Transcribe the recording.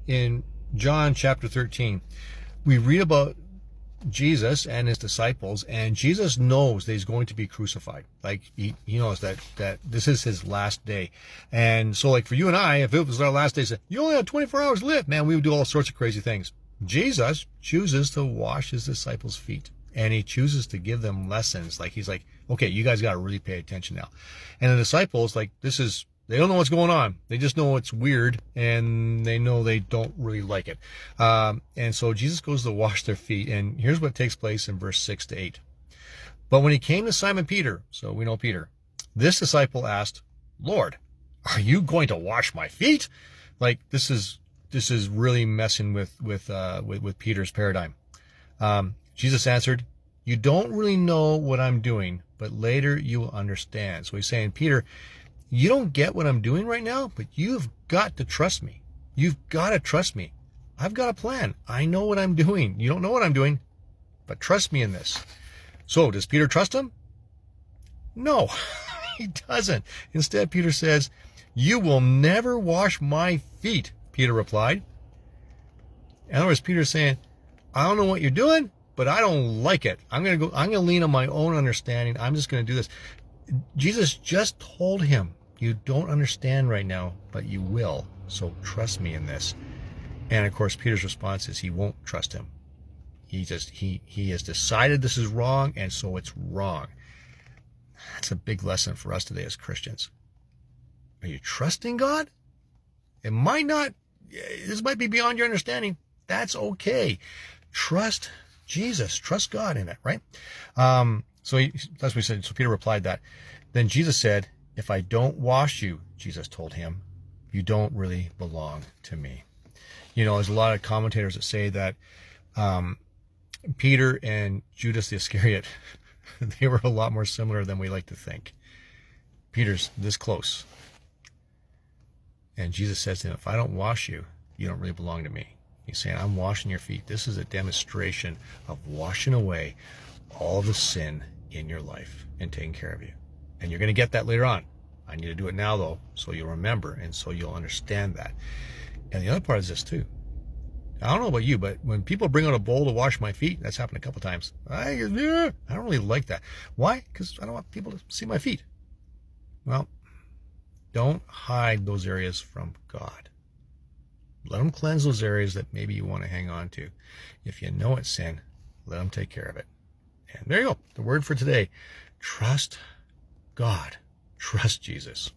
in John chapter 13, we read about Jesus and his disciples, and Jesus knows that he's going to be crucified. Like he knows that this is his last day. And so like for you and I, if it was our last day, say, you only have 24 hours left, man, we would do all sorts of crazy things. Jesus chooses to wash his disciples' feet, and he chooses to give them lessons. Like he's like, okay, you guys got to really pay attention now. And the disciples, like, they don't know what's going on. They just know it's weird, and they know they don't really like it. And so Jesus goes to wash their feet, and here's what takes place in verse 6 to 8. But when he came to Simon Peter, so we know Peter, this disciple asked, Lord, are you going to wash my feet? Like this is really messing with Peter's paradigm. Jesus answered, you don't really know what I'm doing, but later you will understand. So he's saying, Peter, you don't get what I'm doing right now, but you've got to trust me. You've got to trust me. I've got a plan. I know what I'm doing. You don't know what I'm doing, but trust me in this. So does Peter trust him? No, he doesn't. Instead, Peter says, you will never wash my feet, Peter replied. In other words, Peter's saying, I don't know what you're doing, but I don't like it. I'm going to lean on my own understanding. I'm just going to do this. Jesus just told him, you don't understand right now, but you will. So trust me in this. And of course, Peter's response is he won't trust him. He has decided this is wrong, and so it's wrong. That's a big lesson for us today as Christians. Are you trusting God? It might not, this might be beyond your understanding. That's okay. Trust Jesus. Trust God in it, right? So that's what he said. So Peter replied that. Then Jesus said, if I don't wash you, Jesus told him, you don't really belong to me. You know, there's a lot of commentators that say that Peter and Judas the Iscariot, they were a lot more similar than we like to think. Peter's this close. And Jesus says to him, if I don't wash you, you don't really belong to me. He's saying, I'm washing your feet. This is a demonstration of washing away all the sin in your life and taking care of you. And you're going to get that later on. I need to do it now, though, so you'll remember and so you'll understand that. And the other part is this, too. I don't know about you, but when people bring out a bowl to wash my feet, that's happened a couple times. I don't really like that. Why? Because I don't want people to see my feet. Well, don't hide those areas from God. Let him cleanse those areas that maybe you want to hang on to. If you know it's sin, let him take care of it. And there you go. The word for today. Trust God. Trust Jesus.